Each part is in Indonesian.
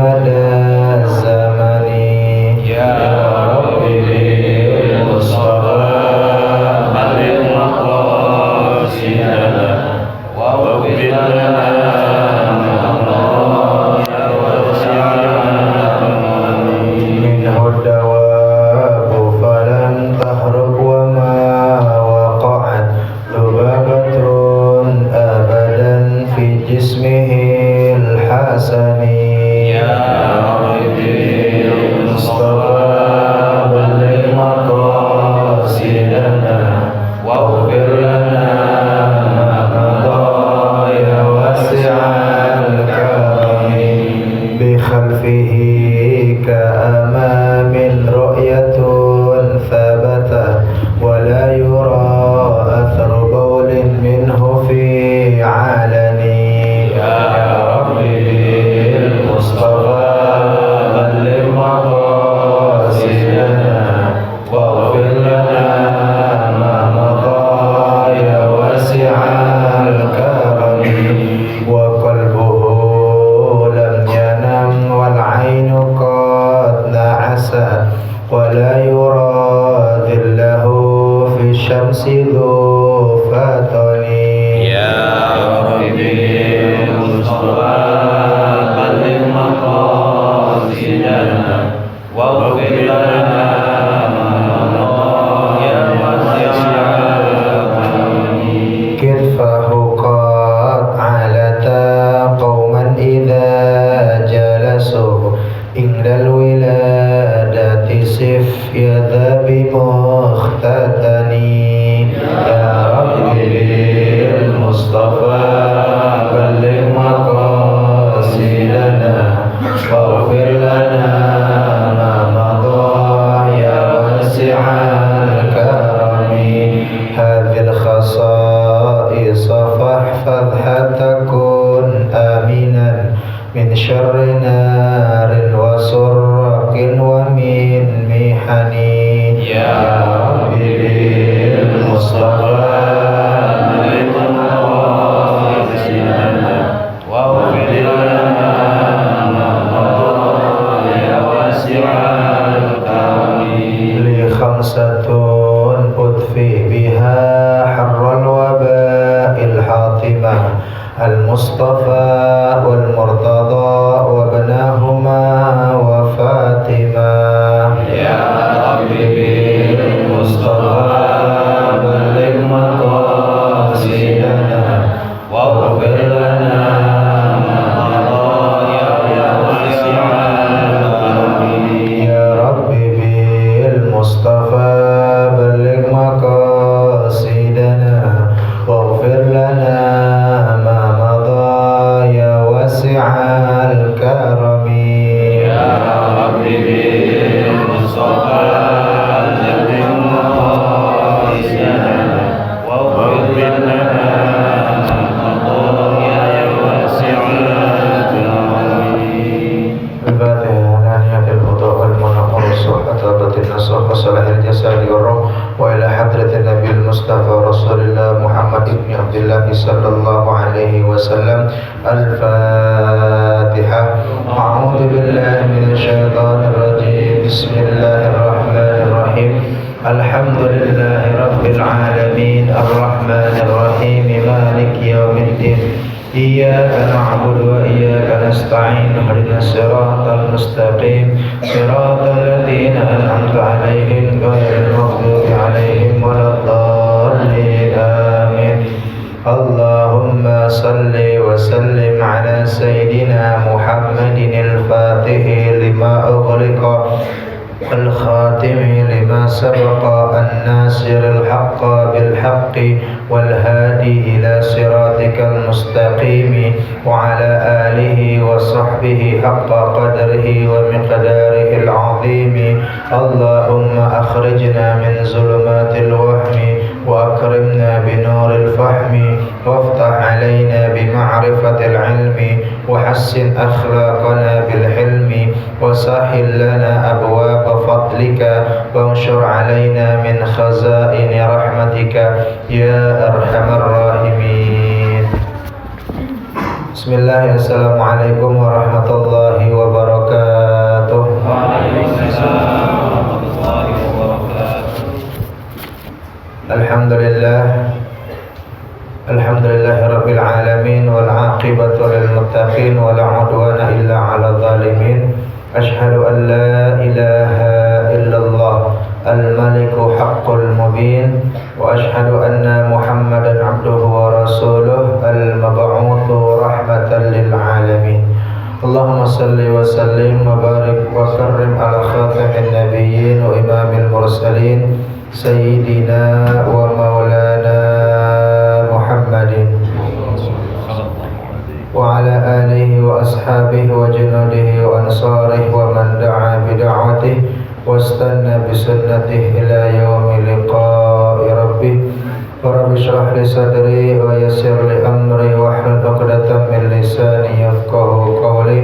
مدى الزمن يا ربي بالمصطفى بلغ مقاصدنا واغفر لنا منه الدواب فلم تهرب وما وقعت ذبابة أبدا في جسمه الحسن يا ربي المصطفى بلغ مقاصدنا واغفر لنا ما مضى يا واسع الكرم بخلفه كأمام رؤية ثبت ولا يرى أثر بول منه في علن يا ربي المصطفى بلغ مقاصدنا واغفر لنا ما مضى يا واسع الكرم وقلبه لم ينم والعين قد نعست ولا يرى ظله في الشمس ذو فتن يا ربي المصطفى بلغ مقاصدنا واغفر لنا ما مضى يا واسع الكرم كتفه قد علتا قوما إذا جلسوا عند الولادة سف يذا بمختتني يا ربي المصطفى بلغ مقاصدنا واغفر لنا ما مضى يا واسع الكرم هذه الخصائص فاحفظها تكن آمنا من شر نار وسرق ومن محن يا ربي بالمصطفى بلغ مقاصدنا واغفر لنا ما مضى يا واسع الكرم لي خمسة أطفئ بها حر الوباء الحاطمة المصطفى والمرتضى وابناهما وفاطمة يا ربي بالمصطفى بلغ مقاصدنا واغفر لنا ما مضى يا واسع الكرم يا ربي بالمصطفى بلغ مقاصدنا واغفر لنا ما مضى يا واسع الكرم يا ربي بالمصطفى بلغ مقاصدنا واغفر لنا ما مضى يا واسع الكرم الفاتحة نانية الوضوء والمنقر الصحة أبد النصر وصلاح الجسد والروح وإلى حضرة النبي المصطفى رسول الله محمد بن عبد الله صلى الله عليه وسلم الفاتحة أعوذ بالله من الشيطان الرجيم بسم الله الرحمن الرحيم الحمد لله رب العالمين الرحمن الرحيم مالك يوم الدين إياك نعبد وإياك نستعين اهدنا الصراط المستقيم صراط الذين أنعمت عليهم غير المغضوب عليهم ولا الضالين آمين اللهم صل وسلم على سيدنا محمد الفاتح لما أغلق الخاتم لما سبق الناصر الحق بالحق والهادي إلى صراطك المستقيم وعلى آله وصحبه حق قدره ومقداره العظيم اللهم أخرجنا من ظلمات الوهم وأكرمنا بنور الفهم وافتح علينا بمعرفة العلم وحسن أخلاقنا بالحلم وسهل لنا أبواب فضلك وانشر علينا من خزائن رحمتك يا أرحم الراحمين. Bismillahirrahmanirrahim. Assalamualaikum warahmatullahi wabarakatuh. المتقين ولا عدوان إلا على الظالمين أشهد أن لا إله إلا الله الملك حق المبين وأشهد أن محمدا عبده ورسوله المبعوث رحمة للعالمين اللهم صل وسلم وبارك وكرم على خاتم النبيين وإمام المرسلين سيدنا ومولانا محمد وعلى آله وأصحابه وجنوده وأنصاره ومن دعا بدعوته واستنى بسنته إلى يوم لقاء ربه رب اشرح لي صدري ويسر لي أمري واحلل عقدة من لساني يفقهوا قولي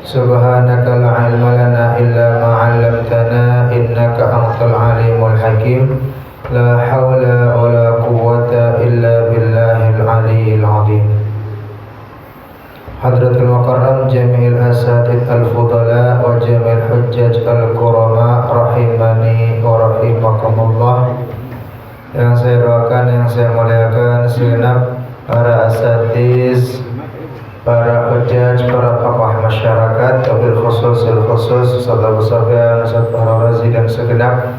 سبحانك لا علم لنا إلا ما علمتنا إنك أنت العليم الحكيم لا حول ولا قوة إلا بالله العلي العظيم حضرة المكرم جميع الأساتذة الفضلاء وجميع الحجاج الكرماء rahimani wa rahimakumullah. Yang saya doakan, yang saya muliakan segenap para asatiz, para hujjaj, para tokoh masyarakat, wabil khusus Ustaz Abu Sofyan, Ustaz Fahru Razi dan segenap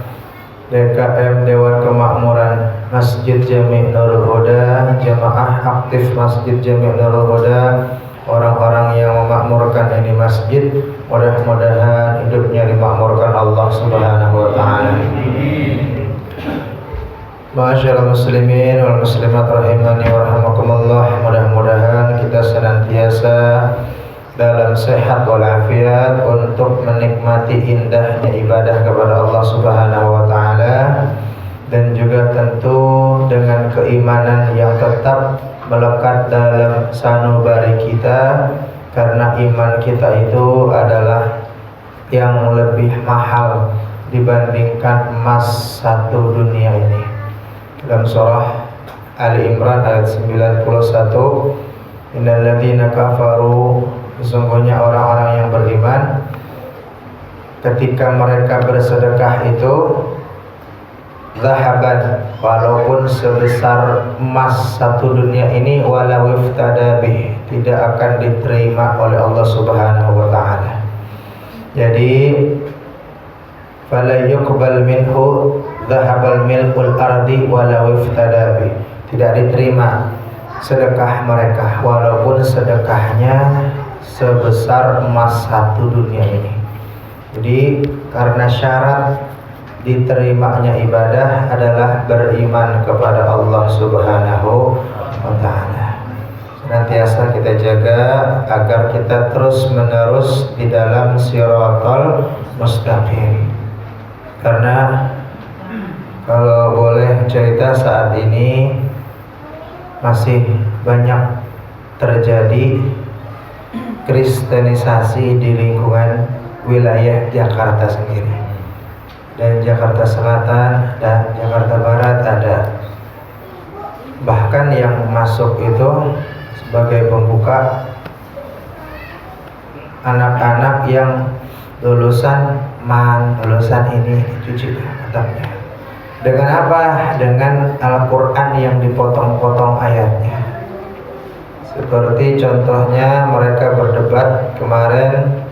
DKM Dewan Kemakmuran Masjid Jami' Nurul Huda, jamaah aktif Masjid Jami' Nurul Huda, orang-orang yang memakmurkan ini masjid, mudah-mudahan hidupnya dimakmurkan Allah Subhanahu wa taala. Ma'asyiral muslimin wal muslimat rahimani wa rahimakumullah, mudah-mudahan kita senantiasa dalam sehat walafiat untuk menikmati indahnya ibadah kepada Allah Subhanahu wa taala, dan juga tentu dengan keimanan yang tetap melekat dalam sanubari kita, karena iman kita itu adalah yang lebih mahal dibandingkan emas satu dunia ini. Dalam surah Ali Imran ayat 91, innal ladzina kafaru, sesungguhnya orang-orang yang beriman ketika mereka bersedekah itu zahaban, walaupun sebesar emas satu dunia ini, walau iftada bih, tidak akan diterima oleh Allah Subhanahu wa taala. Jadi fala yuqbal minhu zahabal milkul ardi walau iftada bih, tidak diterima sedekah mereka walaupun sedekahnya sebesar emas satu dunia ini. Jadi karena syarat diterimanya ibadah adalah beriman kepada Allah Subhanahu wa taala. Senantiasa kita jaga agar kita terus menerus di dalam siratal mustaqim. Karena kalau boleh cerita, saat ini masih banyak terjadi kristenisasi di lingkungan wilayah Jakarta sendiri. Dan Jakarta Selatan dan Jakarta Barat ada. Bahkan yang masuk itu sebagai pembuka anak-anak yang lulusan MAN, lulusan ini itu juga katanya. Dengan apa? Dengan Al-Quran yang dipotong-potong ayatnya. Seperti contohnya mereka berdebat kemarin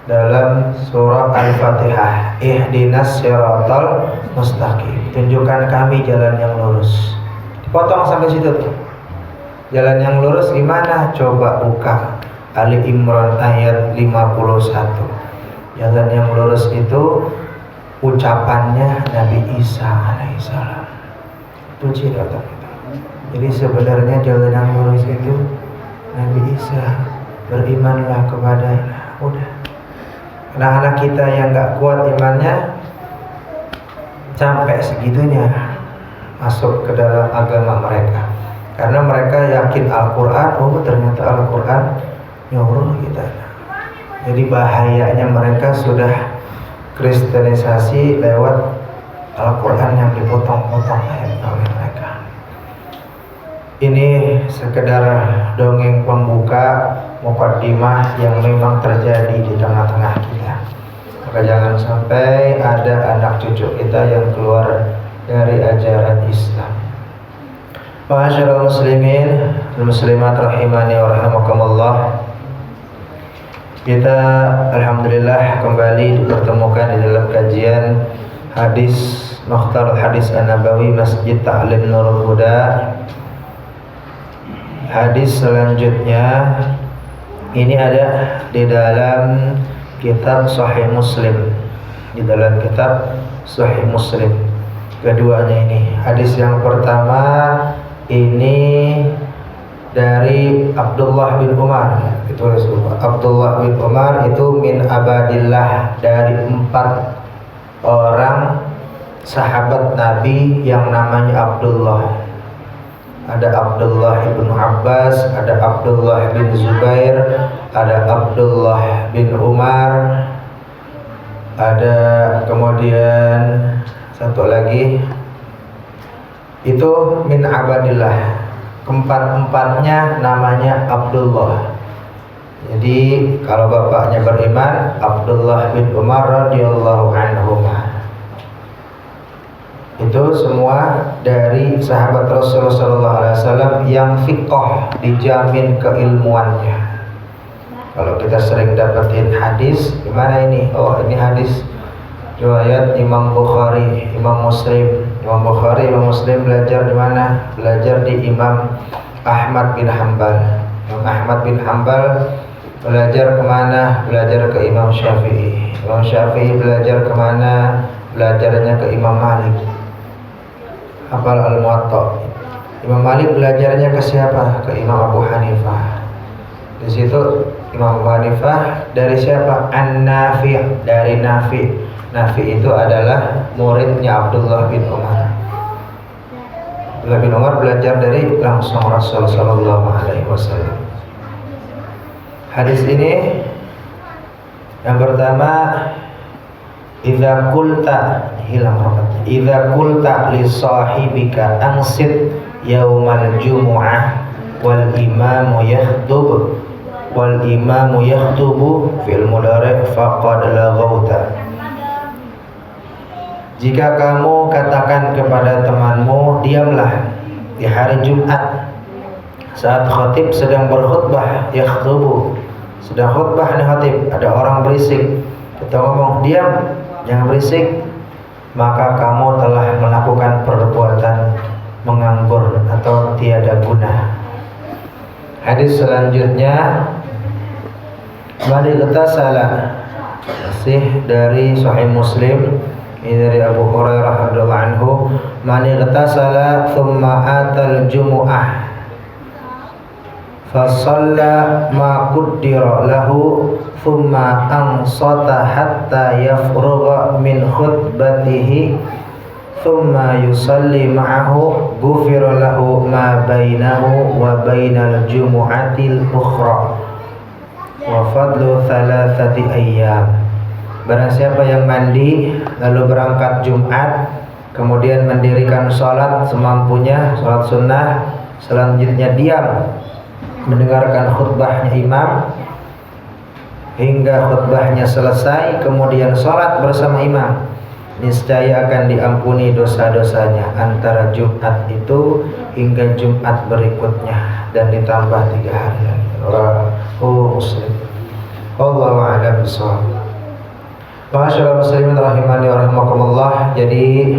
dalam surah Al-Fatihah, ihdinas siratal mustaqim, tunjukkan kami jalan yang lurus. Potong sampai situ tuh. Jalan yang lurus gimana? Coba buka Ali Imran ayat 51. Jalan yang lurus itu ucapannya Nabi Isa alaihissalam. Itu cerita. Jadi sebenarnya jalan yang lurus itu Nabi Isa, berimanlah kepadanya. Udah. Anak-anak kita yang gak kuat imannya sampai segitunya masuk ke dalam agama mereka, karena mereka yakin Al-Quran, oh ternyata Al-Quran nyuruh kita. Jadi bahayanya mereka sudah kristenisasi lewat Al-Quran yang dipotong-potong ayatnya oleh mereka. Ini sekedar dongeng pembuka, mukaddimah yang memang terjadi di tengah-tengah kita. Maka jangan sampai ada anak cucu kita yang keluar dari ajaran Islam. Ma'asyiral muslimin wal muslimat rahimani wa rahimakumullah. Kita alhamdulillah kembali dipertemukan di dalam kajian hadis Mukhtar Hadis An-Nabawi Masjid Ta'lim Nurul Huda. Hadis selanjutnya ini ada di dalam kitab Sahih Muslim. Di dalam kitab Sahih Muslim. Keduanya ini. Hadis yang pertama ini dari Abdullah bin Umar. Itu Abdullah bin Umar itu min abadillah, dari 4 orang sahabat Nabi yang namanya Abdullah. Ada Abdullah bin Abbas, ada Abdullah bin Zubair, ada Abdullah bin Umar, ada kemudian satu lagi itu min abadillah. Keempat-empatnya namanya Abdullah. Jadi kalau bapaknya beriman, Abdullah bin Umar radhiyallahu anhuma. Itu semua dari sahabat Rasulullah sallallahu alaihi wasallam yang fiqh, dijamin keilmuannya. Kalau kita sering dapetin hadis, gimana ini? Oh, ini hadis riwayat Imam Bukhari, Imam Muslim. Imam Bukhari, Imam Muslim belajar di mana? Belajar di Imam Ahmad bin Hanbal. Imam Ahmad bin Hanbal belajar kemana? Belajar ke Imam Syafi'i. Imam Syafi'i belajar kemana? Belajarnya ke Imam Malik. Hafal Al-Muwatta. Imam Malik belajarnya ke siapa? Ke Imam Abu Hanifah. Di situ Imam Abu Hanifah dari siapa? An-Nafi', dari Nafi'. Nafi itu adalah muridnya Abdullah bin Umar. Abdullah bin Umar belajar dari langsung Rasulullah sallallahu alaihi wasallam. Hadis ini yang pertama, idza qulta li sahibika ansit yaumal jumu'ah wal imamu yakhtubu fil mudhari' faqad laghauta. Jika kamu katakan kepada temanmu, diamlah di hari Jumat saat khatib sedang berkhutbah, yakhtubu, sedang khutbah nih khatib, ada orang berisik, kita ngomong diam, jangan berisik, maka kamu telah melakukan perbuatan menganggur atau tiada guna. Hadis selanjutnya, mari kita salah, masih dari Sahih Muslim. Ini dari Abu Hurairah radhiyallahu anhu, man igtasala thumma atal jumu'ah fa shalla ma qaddara lahu thumma ansata hatta yafrugha min khutbatihi thumma yusalli ma'ahu ghufira lahu ma bainahu wa bainal jumu'atil ukhra wa fadlu thalathati ayyam. Barang siapa yang mandi lalu berangkat Jumat, kemudian mendirikan sholat semampunya, sholat sunnah, selanjutnya diam mendengarkan khutbahnya imam hingga khutbahnya selesai, kemudian sholat bersama imam, niscaya akan diampuni dosa-dosanya antara Jumat itu hingga Jumat berikutnya, dan ditambah 3 hari lagi. Rawahu Muslim. Wallahu a'lam bishawab. Ma'asyiral muslimin rahimani wa rahimakumullah. Jadi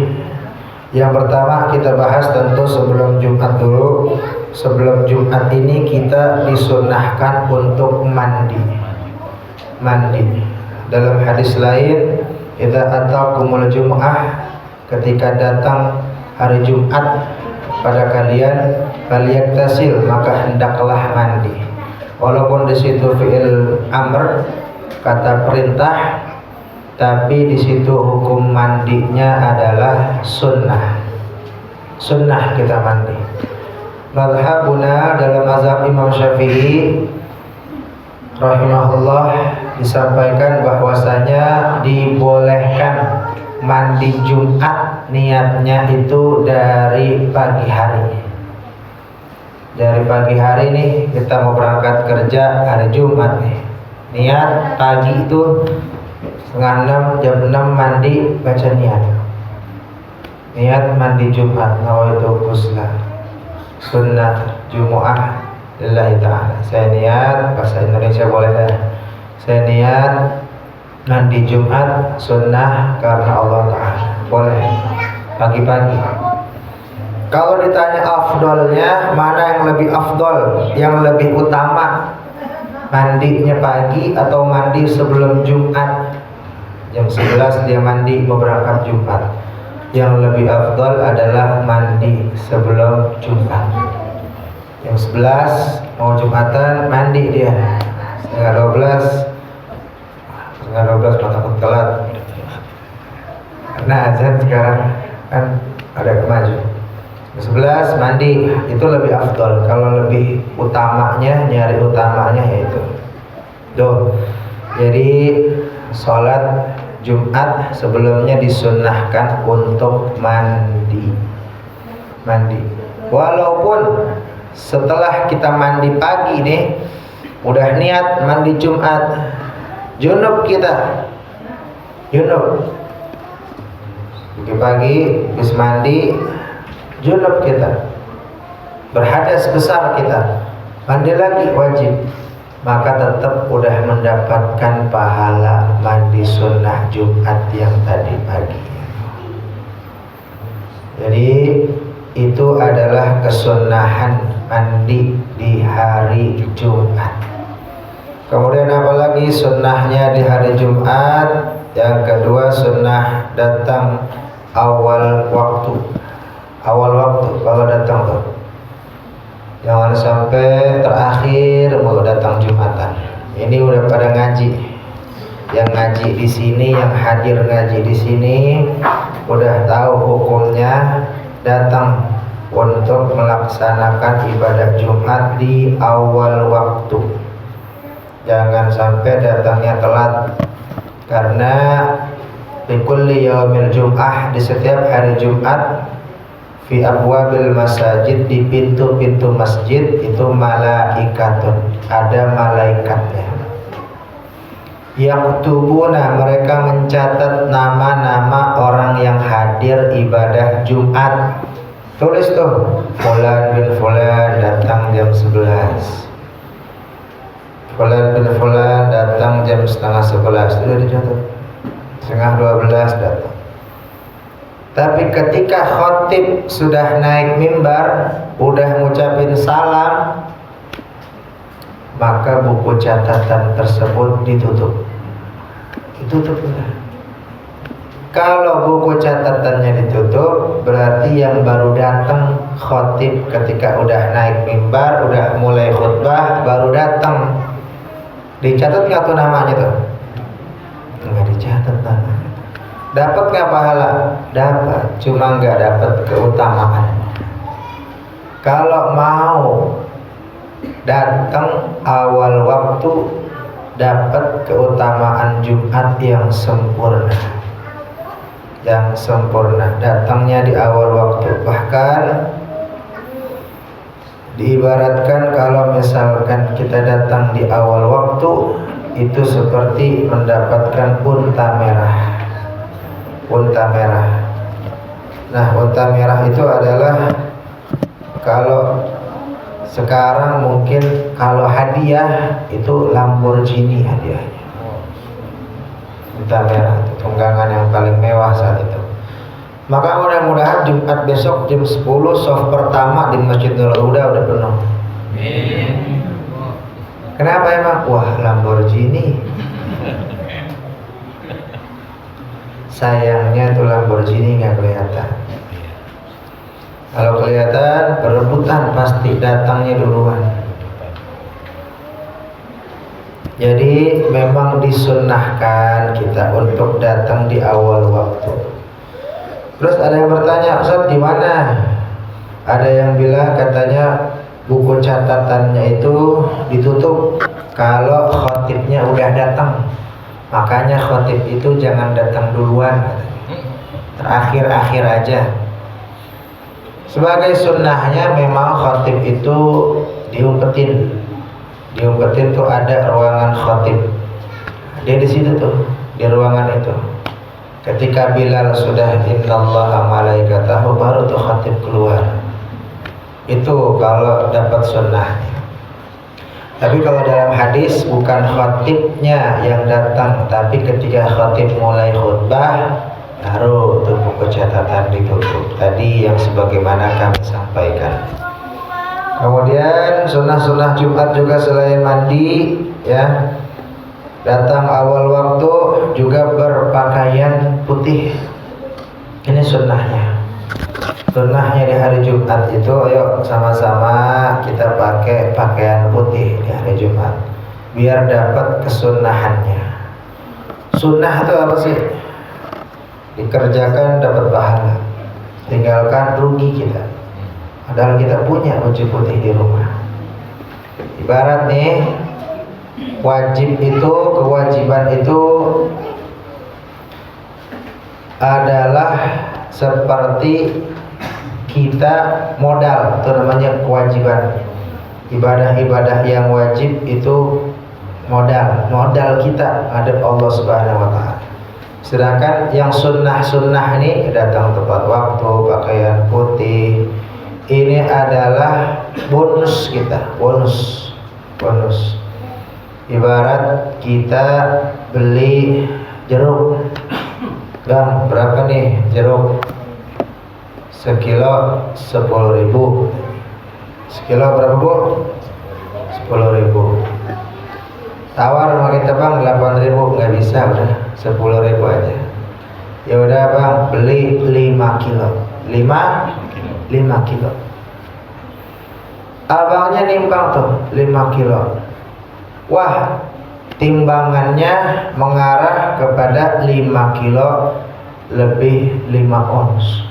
yang pertama kita bahas tentu sebelum Jumat dulu. Sebelum Jumat ini kita disunnahkan untuk mandi. Dalam hadis lain, idza ataqumul jumu'ah, ketika datang hari Jumat pada kalian, falyaktasil, maka hendaklah mandi. Walaupun di situ fi'il amr, kata perintah, tapi di situ hukum mandinya adalah sunnah. Sunnah kita mandi. Mazhabuna, dalam mazhab Imam Syafi'i rahimahullah, disampaikan bahwasanya dibolehkan mandi Jumat, niatnya itu dari pagi hari. Dari pagi hari nih kita mau berangkat kerja hari Jumat nih. Niat pagi itu 5:30, jam 6 mandi, baca niat mandi Jumat, nawaitu ghusla. sunnah Jumu'ah lillahi ta'ala. Saya niat, bahasa Indonesia boleh dah. Saya niat mandi Jumat sunnah karena Allah Ta'ala. Boleh pagi-pagi. Kalau ditanya afdolnya, mana yang lebih afdol, yang lebih utama, mandinya pagi atau mandi sebelum Jumat? Jam 11 dia mandi mau berangkat Jumat. Yang lebih afdol adalah mandi sebelum Jumat. Jam 11 mau Jumatan mandi dia. Setengah 12 mau takut telat. Karena azan sekarang kan ada kemaju. Jam 11 mandi itu lebih afdol. Kalau lebih utamanya, nyari utamanya yaitu jadi sholat Jumat sebelumnya disunnahkan untuk mandi. Walaupun setelah kita mandi pagi nih, udah niat mandi Jumat, junub kita, pagi habis mandi, junub kita, berhadas besar kita, mandi lagi wajib, maka tetap udah mendapatkan pahala mandi sunnah Jumat yang tadi pagi. Jadi itu adalah kesunnahan mandi di hari Jumat. Kemudian apalagi sunnahnya di hari Jumat? Yang kedua, sunnah datang awal waktu. Kalau datang tuh, jangan sampai terakhir mau datang Jumatan. Ini udah pada ngaji. Yang ngaji di sini, yang hadir ngaji di sini udah tahu hukumnya datang untuk melaksanakan ibadah Jumat di awal waktu. Jangan sampai datangnya telat. Karena di kulli yaumil jum'ah, di setiap hari Jumat, fi abwabil masajid, di pintu-pintu masjid itu malaikatun, ada malaikatnya. Yaktubuna, mereka mencatat nama-nama orang yang hadir ibadah Jumat. Tulis tuh, fulan bin fulan datang jam 11, fulan bin fulan datang jam setengah 11, itu dicatat. Setengah 12 datang. Tapi ketika khotib sudah naik mimbar, udah ngucapin salam, maka buku catatan tersebut ditutup. Ditutup. Kalau buku catatannya ditutup, berarti yang baru datang khotib ketika udah naik mimbar, udah mulai khutbah, baru datang. Dicatat nggak tuh namanya tuh? Nggak dicatat namanya. Dapat nggak pahala? Dapat, cuma nggak dapat keutamaan. Kalau mau datang awal waktu, dapat keutamaan Jumat yang sempurna. Yang sempurna, datangnya di awal waktu. Bahkan diibaratkan kalau misalkan kita datang di awal waktu, itu seperti mendapatkan unta merah. Unta merah. Nah, unta merah itu adalah, kalau sekarang mungkin kalau hadiah itu Lamborghini hadiahnya. Unta merah itu tunggangan yang paling mewah saat itu. Maka mudah-mudahan Jumat besok jam 10 soft pertama di Masjidil Huda udah penuh. Kenapa emang? Wah, Lamborghini. Sayangnya tuh Lamborghini nggak kelihatan. Kalau kelihatan berebutan, pasti datangnya duluan. Jadi memang disunnahkan kita untuk datang di awal waktu. Terus ada yang bertanya, Ustaz gimana? Ada yang bilang katanya buku catatannya itu ditutup kalau khotibnya udah datang. Makanya khotib itu jangan datang duluan, terakhir-akhir aja. Sebagai sunnahnya memang khotib itu diumpetin. Diumpetin tuh ada ruangan khotib. Dia di situ tuh, di ruangan itu. Ketika Bilal sudah innallaha malaikatahu, baru tuh khotib keluar. Itu kalau dapat sunnahnya. Tapi kalau dalam hadis bukan khatibnya yang datang, tapi ketika khatib mulai khutbah baru tuh buku catatan ditutup. Tadi yang sebagaimana kami sampaikan. Kemudian sunnah-sunnah Jumat juga selain mandi, ya, datang awal waktu juga berpakaian putih. Ini sunnahnya. Sunnahnya di hari Jumat itu, ayo sama-sama kita pakai pakaian putih di hari Jumat, biar dapat kesunnahannya. Sunnah itu apa sih? Dikerjakan dapat pahala, tinggalkan rugi kita. Padahal kita punya baju putih di rumah. Ibarat nih, wajib itu, kewajiban itu adalah seperti kita modal, itu namanya kewajiban. Ibadah-ibadah yang wajib itu modal kita hadap Allah Subhanahu wa taala. Sedangkan yang sunnah-sunnah ini datang tepat waktu, pakaian putih, ini adalah bonus kita, bonus. Ibarat kita beli jeruk, Bang, berapa nih jeruk? Sekilo 10.000. Sekilo berapa, Bu? 10.000. Tawar sama kita, Bang, 8.000. Nggak bisa, udah 10.000 aja. Ya udah, Bang, beli 5 kilo. 5 kilo. Abangnya nimbang tuh 5 kilo. Wah, timbangannya mengarah kepada 5 kilo lebih 5 ons.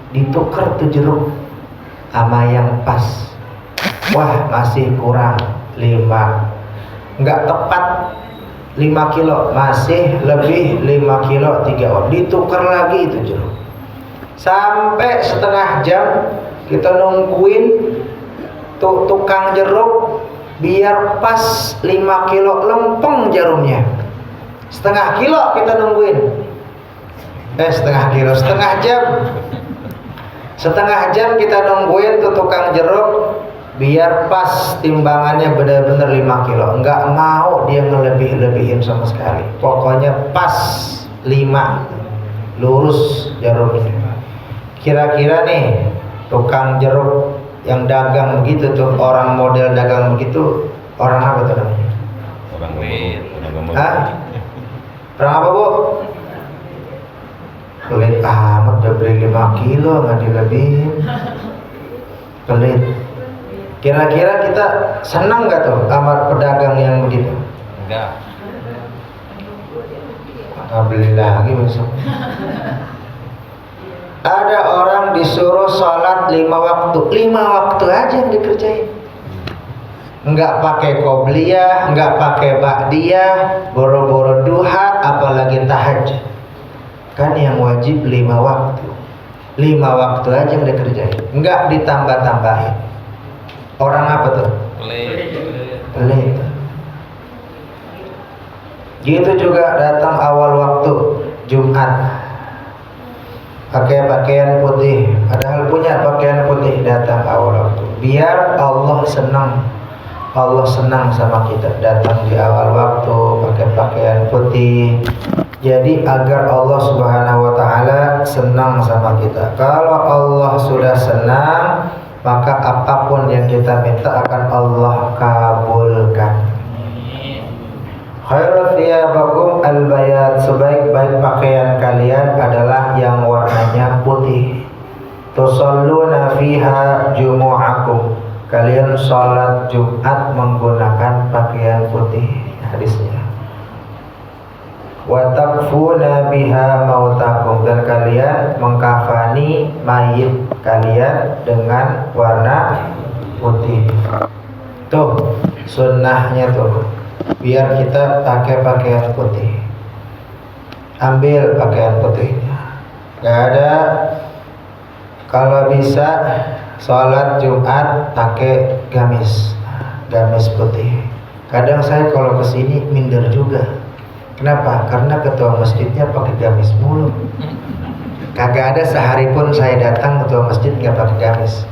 Ditukar tuh jeruk sama yang pas. Wah, masih kurang 5. Nggak tepat 5 kilo, masih lebih 5 kilo 3 ons. Ditukar lagi itu jeruk. Sampai setengah jam kita nungguin tuh tukang jeruk biar pas 5 kilo lempeng jarumnya. Setengah kilo kita nungguin. Setengah jam. Setengah jam kita nungguin tuh tukang jeruk biar pas timbangannya benar-benar 5 kilo. Enggak mau dia ngelebih-lebihin sama sekali. Pokoknya pas 5, lurus jarumnya. Kira-kira nih tukang jeruk yang dagang begitu tuh, orang model dagang begitu, orang apa tuh namanya? Orang pelit, Hah? Orang apa, Bu? Pelit amat, udah beli 5 kilo nggak dilebihin. Pelit. Kira-kira kita senang nggak tuh sama pedagang yang begitu? enggak. Beli lagi besok. Ada orang disuruh sholat 5 waktu, 5 waktu aja yang dikerjain. Nggak pakai qobliyah, nggak pakai ba'diyah, boro-boro duha, apalagi tahajud. Kan yang wajib 5 waktu. 5 waktu aja yang dikerjain, nggak ditambah-tambahin. Orang apa tuh? Pelit. Gitu juga datang awal waktu Jumat, pakai pakaian putih, padahal punya pakaian putih, datang awal waktu. Biar Allah senang sama kita. Datang di awal waktu pakai pakaian putih. Jadi agar Allah Subhanahu wa taala senang sama kita. Kalau Allah sudah senang, maka apapun yang kita minta akan Allah kabulkan. Khairu thiyabakum al-bayat, sebaik-baik pakaian kalian adalah yang warnanya putih. Tusalluna fiha jumu'akum, kalian sholat Jumat menggunakan pakaian putih. Hadisnya. Wa takfuna biha mautakum, dan kalian mengkafani mayit kalian dengan warna putih. Tuh sunnahnya tuh, biar kita pakai pakaian putih. Ambil pakaian putihnya. Gak ada, kalau bisa sholat Jumat pakai gamis putih. Kadang saya kalau kesini minder juga. Kenapa? Karena ketua masjidnya pakai gamis mulu. Kagak ada sehari pun saya datang ketua masjid nggak pakai gamis.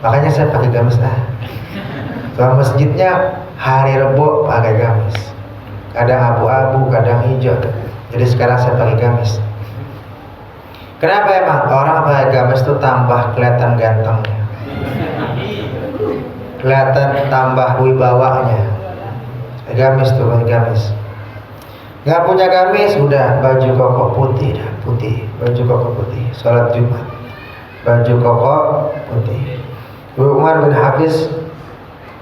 Makanya saya pakai gamis Kalau masjidnya hari Rebo pakai gamis. Kadang abu-abu, kadang hijau. Jadi sekarang saya pakai gamis. Kenapa emang? Orang pakai gamis itu tambah kelihatan gantengnya, kelihatan tambah wibawanya. Gamis tuh, pakai gamis. Nggak punya gamis, udah baju koko putih, baju koko putih. Sholat Jumat, baju koko putih. Umar bin Hafiz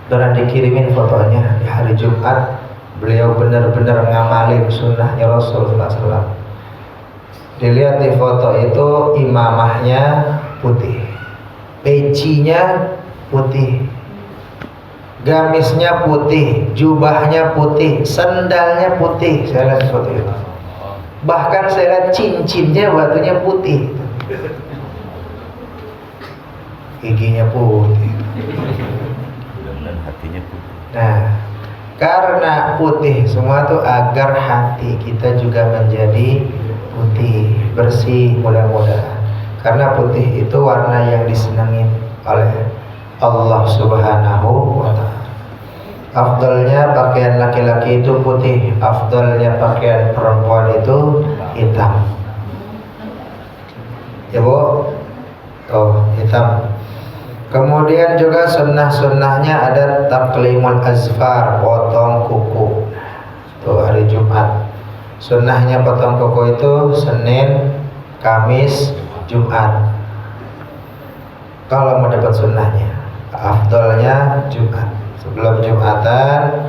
pernah dikirimin fotonya di hari Jumat. Beliau benar-benar ngamalin sunnahnya Rasulullah SAW. Dilihat di foto itu, imamahnya putih, pecinya putih, gamisnya putih, jubahnya putih, sendalnya putih. Saya lihat foto itu. Bahkan saya lihat cincinnya batunya putih, giginya putih, dan hatinya putih. Nah, karena putih semua tuh agar hati kita juga menjadi putih, bersih mudah-mudahan. Karena putih itu warna yang disenangi oleh Allah Subhanahu wa ta'ala. Afdalnya pakaian laki-laki itu putih, afdalnya pakaian perempuan itu hitam. Ya Bu, hitam. Kemudian juga sunnah-sunnahnya ada taqlimul azfar, potong kuku. Tuh hari Jumat. Sunnahnya potong kuku itu Senin, Kamis, Jumat. Kalau mau dapat sunnahnya, afdalnya Jumat. Sebelum Jumatan.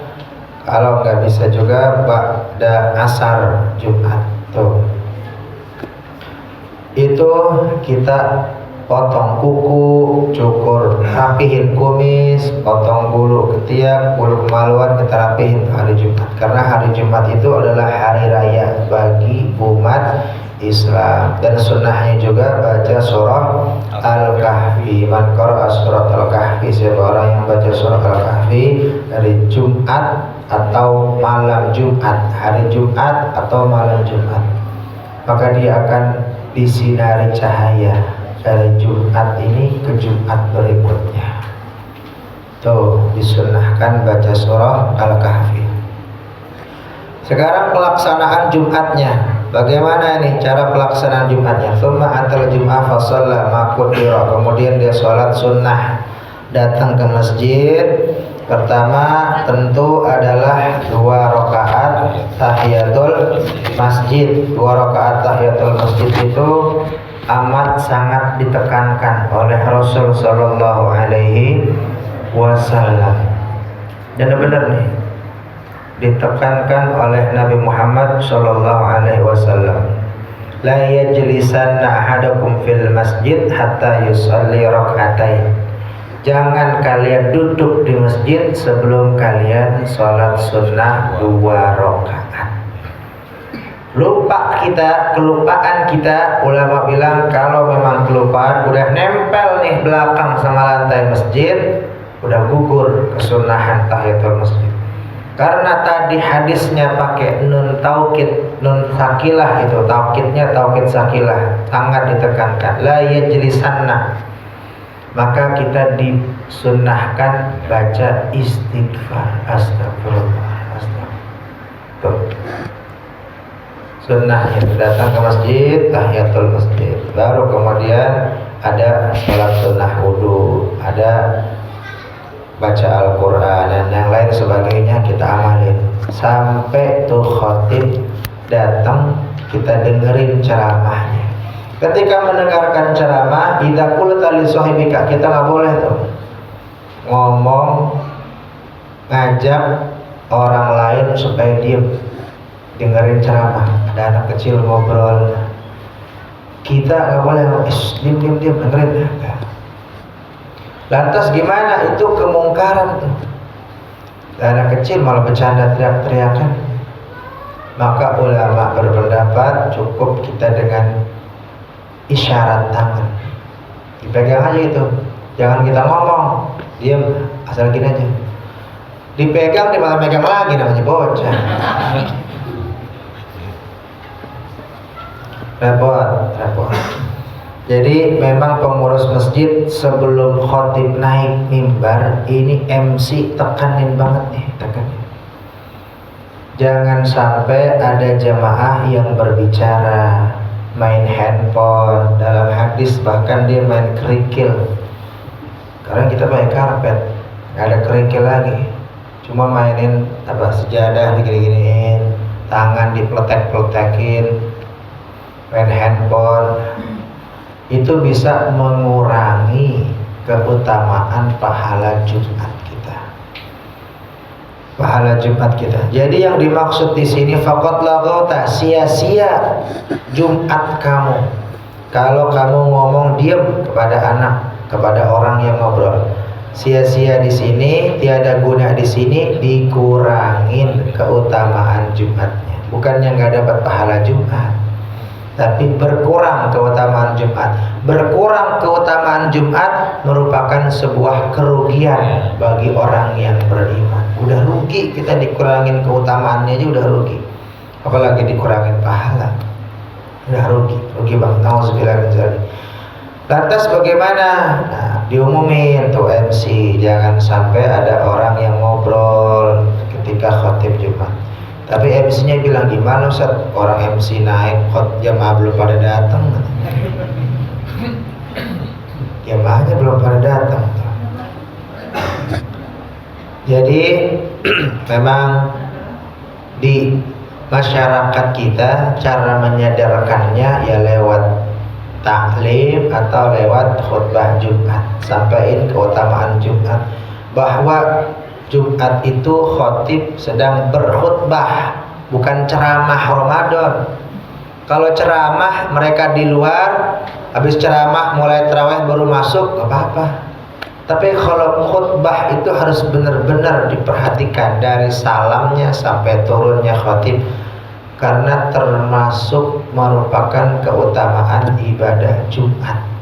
Kalau nggak bisa juga ba'da asar Jumat. Tuh. Itu kita potong kuku, cukur, rapihin kumis, potong bulu ketiak, bulu kemaluan, kita rapihin hari Jumat. Karena hari Jumat itu adalah hari raya bagi umat Islam. Dan sunnahnya juga baca surah Al-Kahfi. Man qara'a surah Al-Kahfi, siapa orang yang baca surah Al-Kahfi hari Jumat atau malam Jumat, hari Jumat atau malam Jumat, maka dia akan disinari cahaya dari Jumat ini ke Jumat berikutnya. Tuh, disunnahkan baca surah Al-Kahfi. Sekarang pelaksanaan Jumatnya. Bagaimana ini cara pelaksanaan Jumatnya? Tsumma atal Jum'ah fa shalla ma qudira. Kemudian dia sholat sunnah, datang ke masjid. Pertama tentu adalah 2 rakaat tahiyatul masjid. 2 rakaat tahiyatul masjid itu amat sangat ditekankan oleh Rasul Sallallahu Alaihi Wasallam. Dan benar nih, ditekankan oleh Nabi Muhammad Sallallahu Alaihi Wasallam. La yajlisanna ahadakum fil masjid hatta yusalli rak'atain. Jangan kalian duduk di masjid sebelum kalian sholat sunnah 2 rakaat. Kelupaan kita, ulama bilang kalau memang kelupaan udah nempel nih belakang sama lantai masjid, udah gugur kesunahan tahiyatul masjid. Karena tadi hadisnya pakai nun taukid, nun sakilah itu, taukidnya taukid sakilah, sangat ditekankan. La yajlisanna. Maka kita disunnahkan baca istighfar, astagfirullah, astagfirullah. Tuh. Sunnahnya datang ke masjid, tahiyatul masjid. Baru kemudian ada sholat sunnah wudu, ada baca Al-Quran dan yang lain sebagainya kita amalin. Sampai tuh khotib datang, kita dengerin ceramahnya. Ketika mendengarkan ceramah, idza qulta li sahibika, kita nggak boleh tuh ngomong, ngajak orang lain supaya diam, dengerin ceramah. Ada anak kecil ngobrol, kita nggak boleh diam dengerin. Lantas gimana? Itu kemungkaran tuh. Anak kecil malah bercanda teriak-teriakan. Maka ulama berpendapat cukup kita dengan isyarat tangan, dipegang aja itu, jangan kita ngomong, diam, asal gini aja. Dipegang dia malah megang lagi, namanya bocah. repot. Jadi memang pengurus masjid sebelum khotib naik mimbar ini MC tekanin banget nih, tekanin. Jangan sampai ada jamaah yang berbicara, main handphone. Dalam hadis bahkan dia main kerikil. Karena kita pakai karpet, nggak ada kerikil lagi. Cuma mainin sejadah digini-giniin, tangan dipletek-pletekin, main handphone. Itu bisa mengurangi keutamaan pahala Jumat kita. Pahala Jumat kita. Jadi yang dimaksud di sini faqad laghauta, sia-sia Jumat kamu. Kalau kamu ngomong diam kepada anak, kepada orang yang ngobrol. Sia-sia di sini, tiada guna di sini, dikurangin keutamaan Jumatnya. Bukannya nggak dapat pahala Jumat, tapi berkurang keutamaan Jumat. Berkurang keutamaan Jumat merupakan sebuah kerugian bagi orang yang beriman. Udah rugi kita dikurangin keutamaannya aja udah rugi. Apalagi dikurangin pahala. Udah rugi banget. Nauzubillah min dzalik. Lantas bagaimana? Nah, diumumin tuh MC, jangan sampai ada orang yang ngobrol ketika khotib Jumat. Tapi MC-nya bilang gimana Ustaz? Orang MC naik, jamaah belum pada datang. Jamaahnya belum pada datang. Jadi memang di masyarakat kita cara menyadarkannya ya lewat taklim atau lewat khutbah Jumat. Sampaikan keutamaan Jumat, bahwa Jumat itu khotib sedang berkhutbah, bukan ceramah Ramadan. Kalau ceramah mereka di luar, habis ceramah mulai tarawih baru masuk, gak apa-apa. Tapi kalau khutbah itu harus benar-benar diperhatikan dari salamnya sampai turunnya khotib, karena termasuk merupakan keutamaan ibadah Jumat.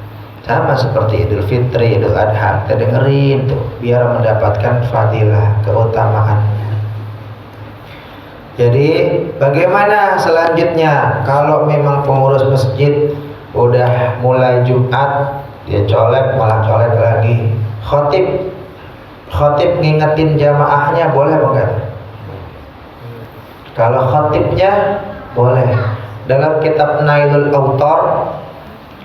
Sama seperti Idul Fitri, Idul Adha, kita dengerin tuh biar mendapatkan fadilah, keutamaannya. Jadi bagaimana selanjutnya kalau memang pengurus masjid udah mulai Jumat dia colek, malah colek lagi. Khotib ngingetin jamaahnya boleh enggak? Kalau khotibnya boleh. Dalam kitab Nailul Autar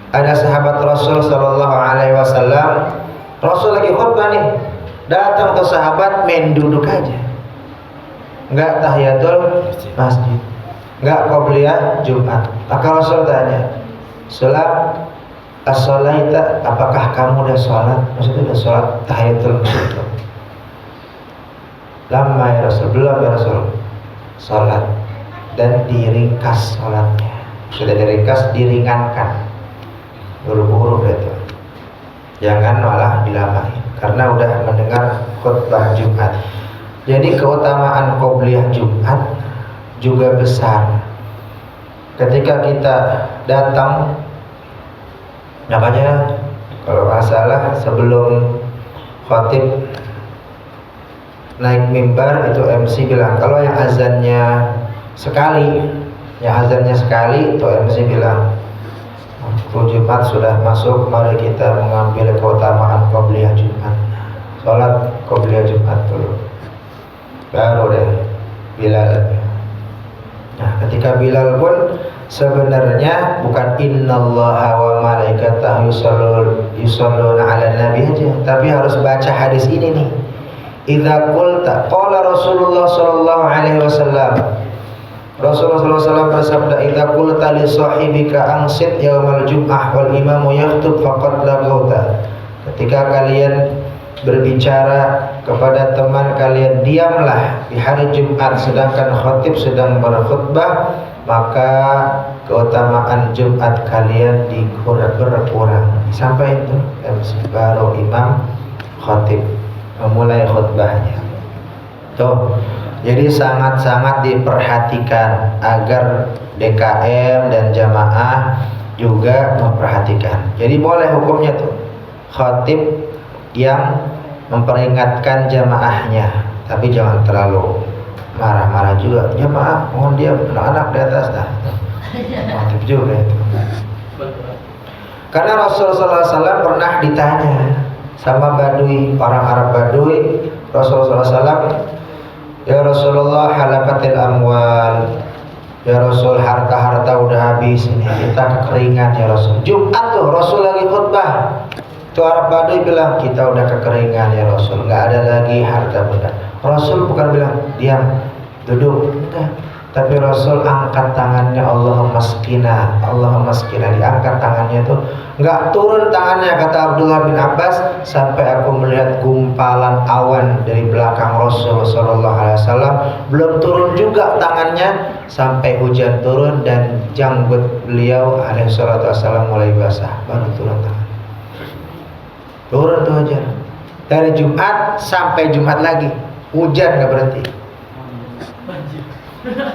ada sahabat Rasul Sallallahu Alaihi Wasallam. Rasul lagi khutbah nih, datang ke sahabat main duduk aja, nggak tahiyatul masjid, nggak qobliyah Jumat. Maka Rasul tanya, as-sholaita, apakah kamu udah sholat? Maksudnya udah sholat tahiyatul masjid? Lama ya Rasul, belum ya Rasul. Sholat dan diringkas sholatnya, sudah diringkas, diringankan. Buru-buru itu, jangan malah dilamain karena udah mendengar khutbah Jumat. Jadi keutamaan qobliyah Jumat juga besar. Ketika kita datang, namanya kalau nggak salah sebelum khotib naik mimbar itu MC bilang, kalau yang azannya sekali itu MC bilang, Jumat sudah masuk, mari kita mengambil keutamaan qobliyah Jumat. Sholat qobliyah Jumat dulu, baru deh Bilal. Nah, ketika Bilal pun sebenarnya bukan innallaha wa malaikatahu yusholluna 'alan nabi aja, tapi harus baca hadis ini nih. Idza qulta qala Rasulullah sallallahu alaihi wasallam. Rasulullah SAW bersabda, idza qulta li sahibika ansit yaumal jum'ah wal imamu yakhthub faqad laghauta. Ketika kalian berbicara kepada teman kalian, diamlah di hari Jumat sedangkan khatib sedang berkhutbah, maka keutamaan Jumat kalian berkurang. Sampai itu MC baru imam khatib memulai khutbahnya. Tuh. Jadi sangat-sangat diperhatikan agar DKM dan jamaah juga memperhatikan. Jadi boleh hukumnya tuh khatib yang memperingatkan jamaahnya, tapi jangan terlalu marah-marah juga. Jamaah mohon diam, anak-anak di atas dah. Khatib juga itu. Karena Rasulullah SAW pernah ditanya sama Badui, orang Arab Badui, Rasulullah SAW, ya Rasulullah halakatil amwal, ya Rasul harta-harta udah habis ini, kita kekeringan ya Rasul. Jumat tuh Rasul lagi khutbah, tuh Arab Badui bilang kita udah kekeringan ya Rasul, nggak ada lagi harta benda. Rasul bukan bilang diam, duduk, enggak. Tapi Rasul angkat tangannya, Allahumma skina, Allahumma skina, diangkat tangannya tuh, nggak turun tangannya, kata Abdullah bin Abbas, sampai aku melihat gumpalan awan dari belakang Rasul Sallallahu Alaihi Wasallam. Belum turun juga tangannya sampai hujan turun dan janggut beliau Alaihi Wasallam mulai basah, baru turun tangan. Turun tuh hujan dari Jumat sampai Jumat lagi, hujan nggak berhenti.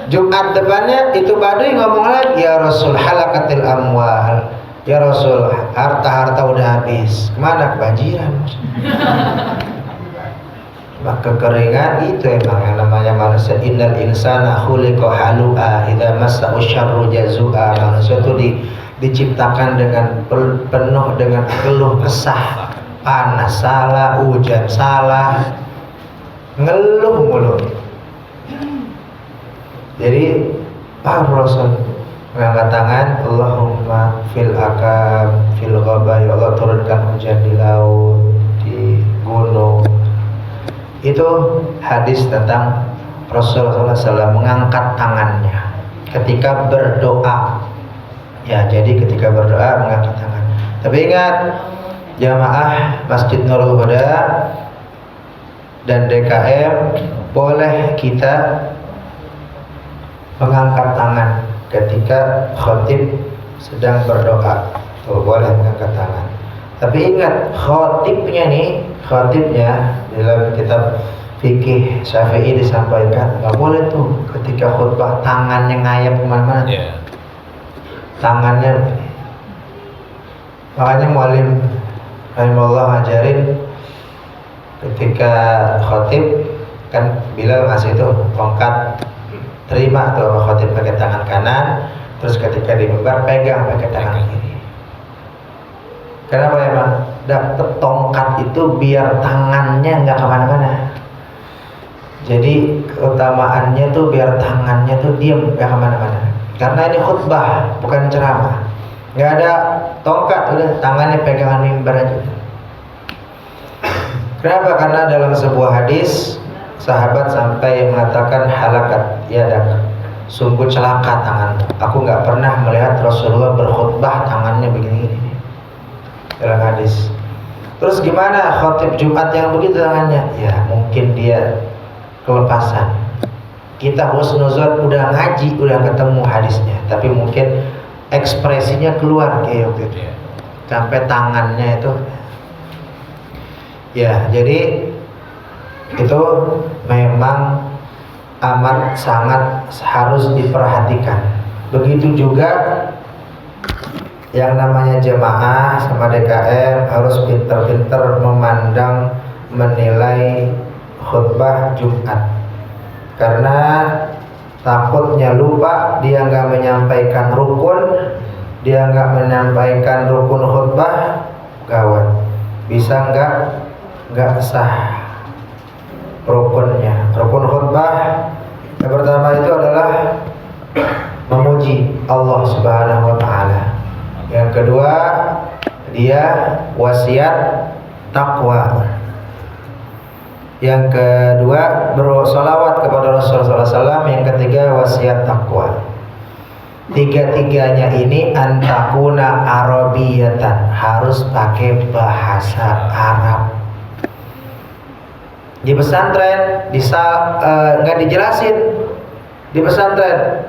Jumat depannya itu Badui ngomong lagi, ya Rasul halakatil amwal, ya Rasul harta-harta udah habis. Kemana? Kebanjiran. Maka kekeringan itu emang yang namanya manusia. Innal insana khuliqa halu'a idza massahu syarru jazua. Manusia itu diciptakan dengan penuh dengan keluh kesah, panas salah, hujan salah, ngeluh mulu. Jadi Rasul mengangkat tangan, Allahumma fil akam fil ghaba, ya Allah turunkan hujan di laut, di gunung. Itu hadis tentang Rasulullah SAW mengangkat tangannya ketika berdoa. Ya, jadi ketika berdoa mengangkat tangan. Tapi ingat, jamaah Masjid Nurul Huda dan DKM boleh kita mengangkat tangan ketika khatib sedang berdoa. Tuh, boleh mengangkat tangan. Tapi ingat, khatibnya dalam kitab fikih Syafi'i disampaikan nggak boleh tuh ketika khutbah tangannya ngayap kemana-mana. Yeah. Tangannya, makanya mualim rahimahullah ngajarin ketika khatib kan Bilal ngasih tuh tongkat, terima atau khatib pakai tangan kanan, terus ketika di mimbar pegang pakai tangan kiri. Kenapa emang? Dapet tongkat itu biar tangannya nggak kemana-mana. Jadi keutamaannya tuh biar tangannya tuh diem nggak kemana-mana. Karena ini khutbah bukan ceramah. Nggak ada tongkat, udah tangannya pegangan mimbar aja. Kenapa? Karena dalam sebuah hadis sahabat sampai mengatakan halakat yadak, sungguh celaka tanganmu. Aku nggak pernah melihat Rasulullah berkhutbah tangannya begini-gini. Dalam hadis. Terus gimana khatib Jumat yang begitu tangannya? Ya mungkin dia kelepasan. Kita husnuzon udah ngaji, udah ketemu hadisnya, tapi mungkin ekspresinya keluar kayak gitu. Sampai tangannya itu. Ya jadi itu memang amat sangat harus diperhatikan. Begitu juga yang namanya jemaah sama DKM harus pinter-pinter memandang, menilai khutbah Jumat. Karena takutnya lupa, dia nggak menyampaikan rukun, dia nggak menyampaikan rukun khutbah, gawat. Bisa nggak sah rukunnya. Rukun khutbah yang pertama itu adalah memuji Allah Subhanahu wa Ta'ala. Yang kedua, dia wasiat takwa. Yang kedua, bersolawat kepada Rasulullah SAW. Yang ketiga, wasiat takwa. Tiga-tiganya ini antakuna arabiyatan, harus pakai bahasa Arab. Di pesantren nggak dijelasin. Di pesantren,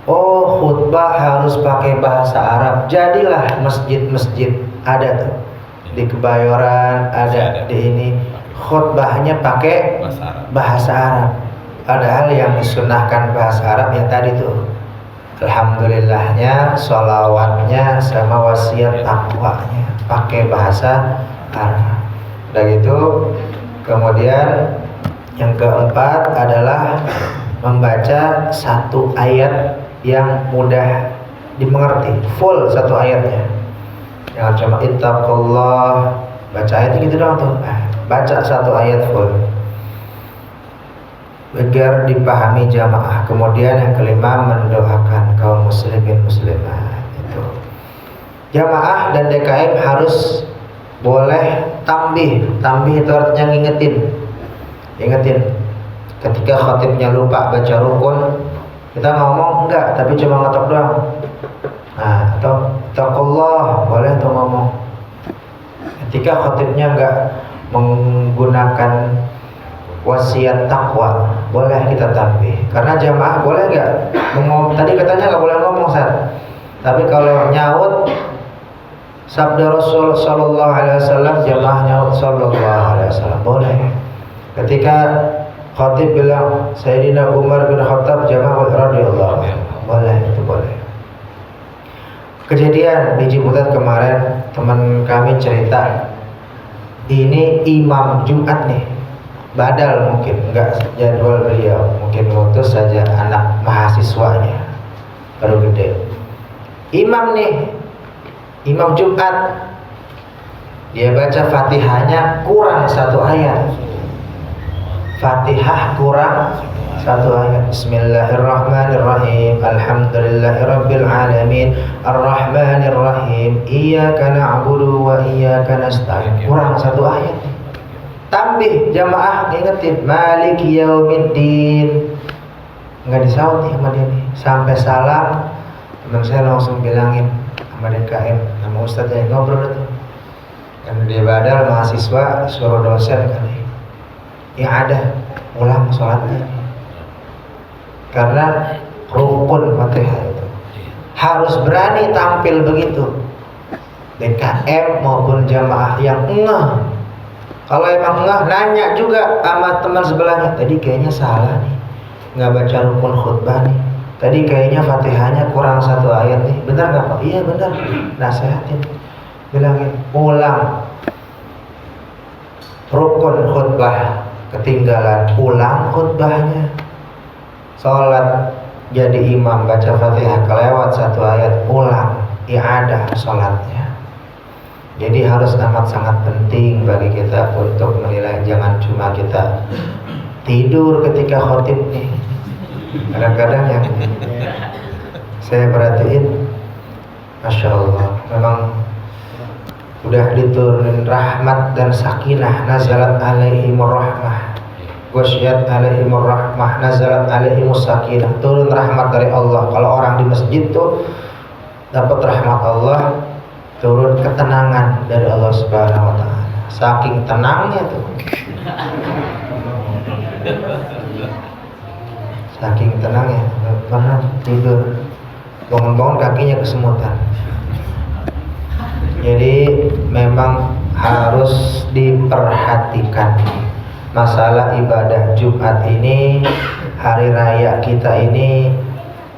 oh khutbah harus pakai bahasa Arab. Jadilah masjid-masjid ada tuh di Kebayoran, ada di ini khutbahnya pakai bahasa Arab. Padahal yang disunahkan bahasa Arab yang tadi tuh, alhamdulillahnya, sholawatnya, sama wasiat takwanya pakai bahasa Arab. Udah gitu, kemudian yang keempat adalah membaca satu ayat yang mudah dimengerti, full satu ayatnya. Jangan cuma ittaqullah, baca ayat gitu doang tuh. Baca satu ayat full agar dipahami jamaah. Kemudian yang kelima, mendoakan kaum muslimin muslimat. Itu jamaah dan DKM harus boleh tambih itu artinya ngingetin. Ketika khatibnya lupa baca rukun, kita ngomong enggak, tapi cuma ngetok doang. Atau taqullah boleh tuh ngomong. Ketika khatibnya enggak menggunakan wasiat takwa, boleh kita tambih. Karena jamaah boleh enggak ngomong, tadi katanya enggak boleh ngomong, tapi kalau nyaut sabda Rasul sallallahu alaihi wasallam, jamaah nyaut sallallahu alaihi wasallam boleh. Ketika khatib bilang Sayyidina Umar bin Khattab, jamaah radhiyallahu anhu, boleh, itu boleh. Kejadian di Ciputat kemarin, teman kami cerita, ini imam Jumat nih, badal mungkin, enggak jadwal beliau, mungkin ngutus saja anak mahasiswanya, baru gede. Imam nih, imam Jumat, dia baca Fatihahnya kurang satu ayat. Fatihah kurang satu ayat. Bismillahirrahmanirrahim. Alhamdulillahirabbil alamin. Arrahmanirrahim. Iyyaka na'budu wa iyyaka nasta'in. Kurang satu ayat. Tambih jamaah ngingetin Maliki yaumiddin. Enggak disaut nih sama dia nih. Sampai salam, teman saya langsung bilangin sama DKM, sama Ustadz yang ngobrol itu. Karena dia badal mahasiswa, suruh dosen kali. Yang ada ulang sholatnya, karena rukun Fatihah itu harus berani tampil begitu, DKM maupun jamaah yang ngeh. Kalau emang ngeh, nanya juga sama teman sebelahnya, tadi kayaknya salah nih, nggak baca rukun khutbah nih, tadi kayaknya Fatihahnya kurang satu ayat nih, benar nggak Pak? Iya benar, nasihatin, bilangin ulang rukun khutbah, ketinggalan ulang khutbahnya. Sholat jadi imam baca Fatihah kelewat satu ayat, ulang i'adah sholatnya. Jadi harus amat sangat penting bagi kita untuk menilai. Jangan cuma kita tidur ketika khotib nih. Kadang-kadang yang saya perhatiin, Masya Allah, memang udah diturunin rahmat dan sakinah, nazalat alaihimur rahmah, ghasyiyat alaihimur rahmah, nazalat alaihimus sakinah, turun rahmat dari Allah. Kalau orang di masjid tuh dapat rahmat Allah, turun ketenangan dari Allah Subhanahu wa taala. Saking tenangnya tuh. Saking tenangnya, pernah tidur bangun-bangun kakinya kesemutan. Jadi memang harus diperhatikan masalah ibadah Jumat ini, hari raya kita ini,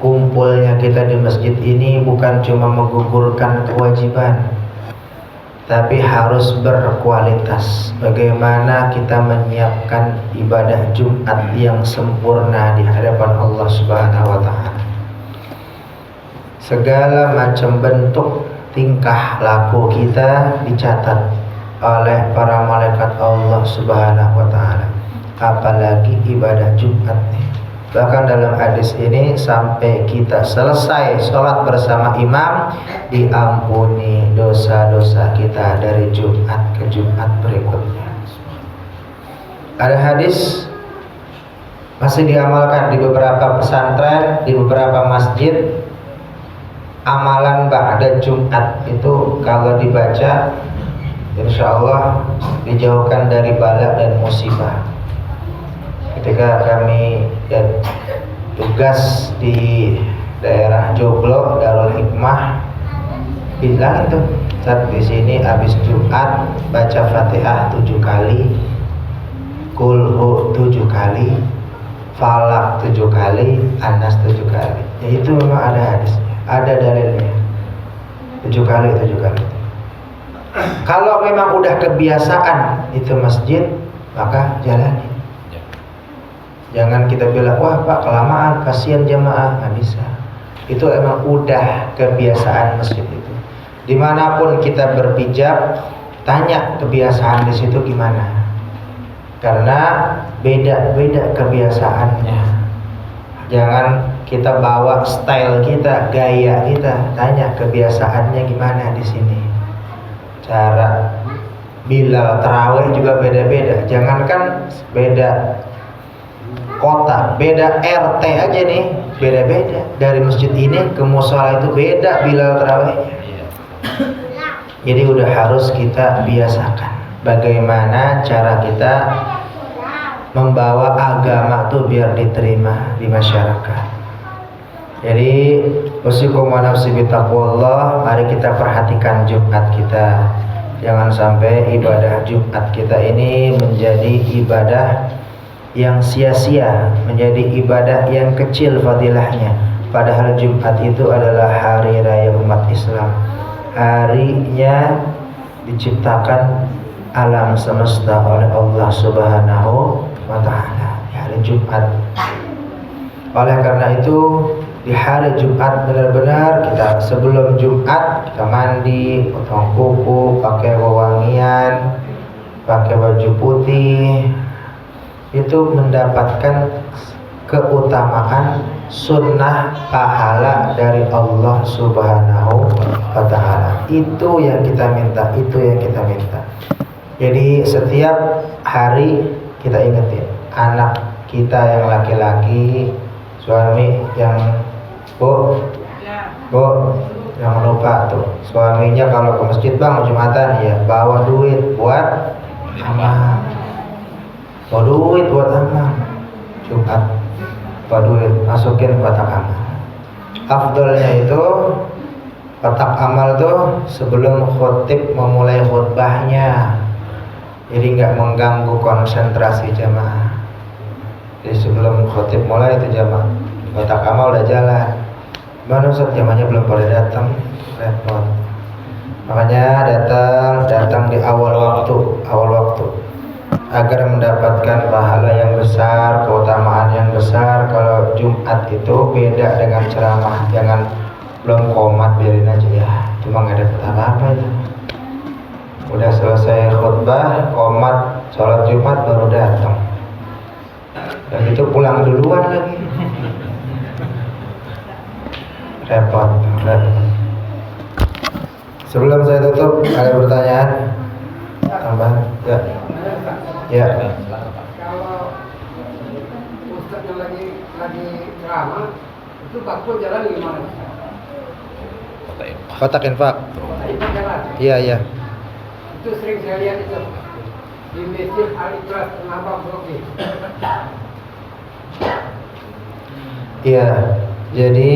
kumpulnya kita di masjid ini bukan cuma menggugurkan kewajiban, tapi harus berkualitas. Bagaimana kita menyiapkan ibadah Jumat yang sempurna di hadapan Allah Subhanahu wa taala. Segala macam bentuk tingkah laku kita dicatat oleh para malaikat Allah Subhanahu wa taala. Apalagi ibadah Jumat nih. Bahkan dalam hadis ini, sampai kita selesai sholat bersama imam, diampuni dosa-dosa kita dari Jumat ke Jumat berikutnya. Ada hadis masih diamalkan di beberapa pesantren, di beberapa masjid. Amalan ba'da Jumat itu kalau dibaca, insya Allah dijauhkan dari bala dan musibah. Ketika kami tugas di daerah Joglo, Darul Hikmah, bilang itu saat di sini habis Jumat baca Fatihah 7 kali, Kulhu 7 kali, Falak 7 kali, Anas 7 kali. Ya, itu memang ada hadisnya, ada dalilnya. 7 kali. Kalau memang udah kebiasaan itu masjid, maka jalani. Jangan kita bilang, wah Pak kelamaan, kasihan jamaah, nggak bisa. Itu emang udah kebiasaan masjid itu. dimanapun kita berpijak, tanya kebiasaan di situ gimana, karena beda-beda kebiasaannya. Jangan kita bawa style kita, gaya kita, tanya kebiasaannya gimana di sini. Cara Bilal tarawih juga beda-beda. Jangankan beda kota, beda RT aja nih, beda-beda. Dari masjid ini ke musola itu beda Bilal tarawihnya. Jadi udah harus kita biasakan bagaimana cara kita membawa agama tuh biar diterima di masyarakat. Jadi usikum wa nafsi bitaqwallah, mari kita perhatikan Jumat kita. Jangan sampai ibadah Jumat kita ini menjadi ibadah yang sia-sia, menjadi ibadah yang kecil fadilahnya. Padahal Jumat itu adalah hari raya umat Islam. Harinya diciptakan alam semesta oleh Allah Subhanahu wa Ta'ala, di hari Jumat. Oleh karena itu di hari Jumat benar-benar kita sebelum Jumat kita mandi, potong kuku, pakai wewangian, pakai baju putih, itu mendapatkan keutamaan sunnah pahala dari Allah Subhanahu wa Ta'ala. Itu yang kita minta, itu yang kita minta. Jadi setiap hari kita ingetin anak kita yang laki-laki, suami yang Bu, jangan lupa tuh suaminya kalau ke masjid bang Jumatan ya bawa duit buat amal, bawa duit buat amal Jumat, bawa duit masukin kotak amal. Afdolnya itu kotak amal tuh sebelum khotib memulai khutbahnya, jadi nggak mengganggu konsentrasi jamaah. Jadi sebelum khotib mulai itu jamaah kotak amal udah jalan. Mana Ustaz jamaahnya belum pada datang, repot. Makanya datang di awal waktu agar mendapatkan pahala yang besar, keutamaan yang besar. Kalau Jumat itu beda dengan ceramah. Jangan belum qomat biarin aja ya, cuma nggak dapat apa-apa itu. Udah selesai khutbah, qomat, sholat Jumat baru datang. Dan itu pulang duluan lagi. Repot. Sebelum saya tutup, ada pertanyaan? Tambahan? Ya. Ya. Kalau ustadznya lagi ceramah, itu bakul jalan gimana? Kotak infak. Itu jalan. Iya, iya. Itu sering saya lihat itu di masjid Al-Ikhlas Nabang Bloki. Iya. Jadi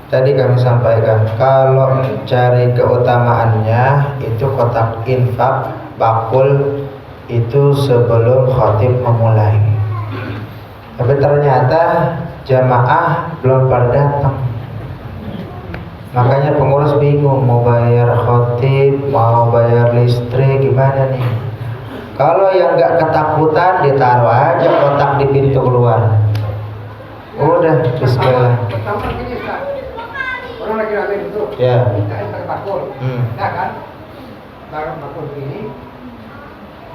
tadi kami sampaikan kalau cari keutamaannya itu kotak infak bakul itu sebelum khatib memulai. Tapi ternyata jamaah belum pada datang. Makanya pengurus bingung mau bayar khatib, mau bayar listrik gimana nih. Kalau yang nggak ketakutan ditaruh aja kotak di pintu keluar. Udah, bismillah. Pertama gini Ustaz, orang lagi rame itu, Ya. minta pakai bakul, ya kan? Barang bakul begini,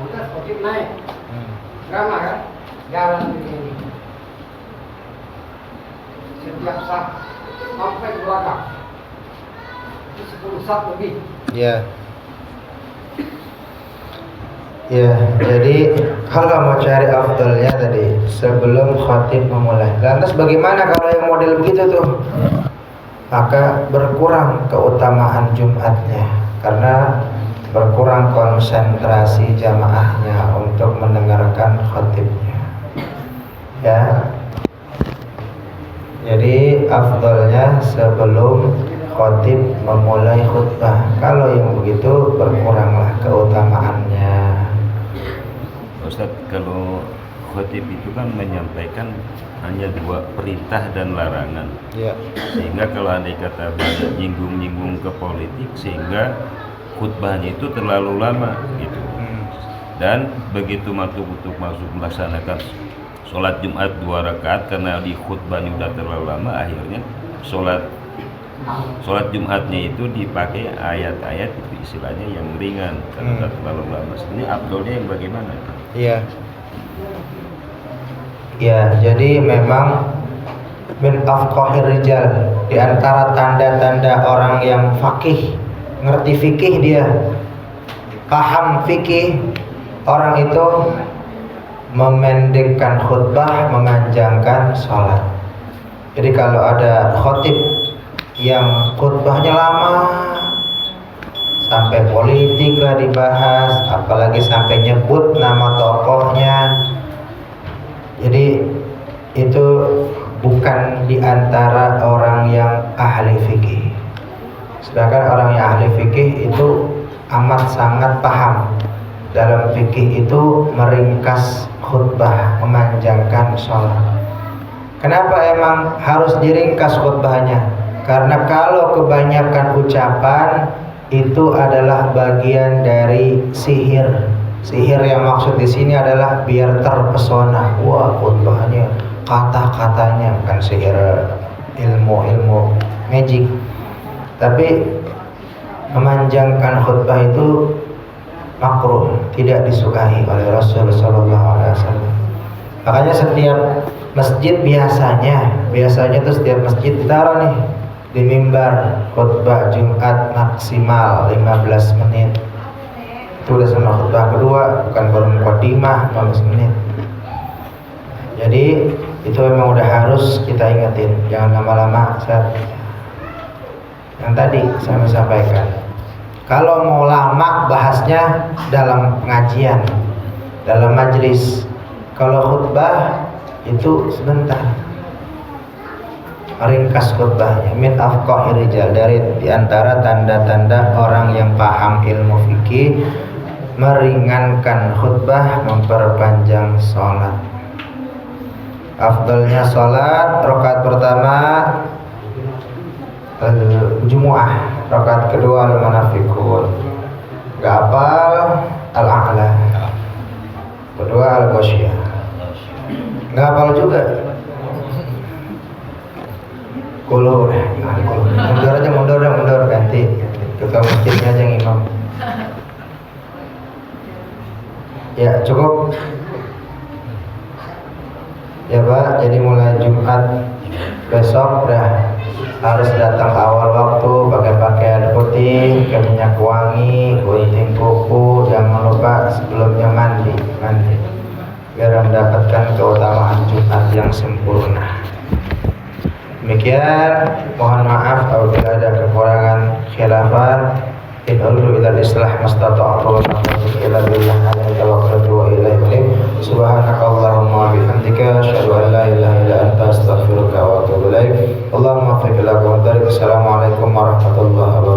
udah sedikit naik, drama kan? Jalan begini, setiap saat sampai ke belakang, itu 10 saat lebih. Ya. Ya, jadi kalau mau cari afdalnya tadi sebelum khatib memulai. Lantas bagaimana kalau yang model begitu tuh? Maka berkurang keutamaan Jumatnya karena berkurang konsentrasi jamaahnya untuk mendengarkan khatibnya. Ya. Jadi afdalnya sebelum khatib memulai khutbah. Kalau yang begitu berkuranglah keutamaannya. Ustaz, kalau khotib itu kan menyampaikan hanya 2 perintah dan larangan. Ya. Sehingga kalau andai kata banyak nyinggung-nyinggung ke politik, sehingga khutbahnya itu terlalu lama gitu. Dan begitu masuk melaksanakan sholat Jumat 2 rakaat karena di khutbahnya udah terlalu lama, akhirnya sholat Sholat Jumatnya itu dipakai ayat-ayat itu istilahnya yang ringan karena terlalu lama. Ini abdolnya yang bagaimana? Iya. Ya, jadi memang min afqahir rijal, di antara tanda-tanda orang yang fakih, ngerti fikih dia, paham fikih, orang itu memendekkan khutbah, memanjangkan sholat. Jadi kalau ada khotib yang khutbahnya lama, sampai politik lah dibahas, apalagi sampai nyebut nama tokohnya, jadi itu bukan di antara orang yang ahli fikih. Sedangkan orang yang ahli fikih itu amat sangat paham dalam fikih itu meringkas khutbah, memanjangkan sholat. Kenapa emang harus diringkas khutbahnya? Karena kalau kebanyakan ucapan itu adalah bagian dari sihir. Sihir yang maksud di sini adalah biar terpesona. Wah, khutbahnya, kata-katanya, bukan sihir ilmu magic. Tapi memanjangkan khutbah itu makruh, tidak disukai oleh Rasulullah SAW. Makanya setiap masjid biasanya tuh setiap masjid ditaruh nih di mimbar khutbah Jumat maksimal 15 menit. Itu udah sama khutbah kedua, bukan baru mukadimah 15 menit. Jadi itu memang udah harus kita ingetin, jangan lama-lama. Yang tadi saya sampaikan, kalau mau lama bahasnya dalam pengajian, dalam majlis. Kalau khutbah itu sebentar. Ringkas khutbahnya. Min afqahir rijal, dari diantara tanda-tanda orang yang paham ilmu fikih, meringankan khutbah, memperpanjang sholat. Afdalnya sholat, rakaat pertama Jumu'ah, rakaat kedua al-munafiqun, gak hafal al-a'la, kedua al-ghasyiyah, gak hafal juga kulu. Mundur ganti ketua masjidnya aja yang imam. Ya cukup ya Pak. Jadi mulai Jumat besok udah harus datang awal waktu, pakai pakaian putih, pakai minyak wangi, gunting kuku, jangan lupa sebelumnya mandi biar mendapatkan keutamaan Jumat yang sempurna. Demikian, mohon maaf apabila ada kekurangan khilafan. In uridu illa al-islah mastata'tu wa ma taufiqi illa billah, alaihi tawakkaltu wa ilaihi unib. Subhanakallahumma wa bihamdika asyhadu an la ilaha illa anta astaghfiruka wa atubu ilaik. Allahumma waffiq ila aqwamit thoriq. Assalamualaikum warahmatullahi wabarakatuh.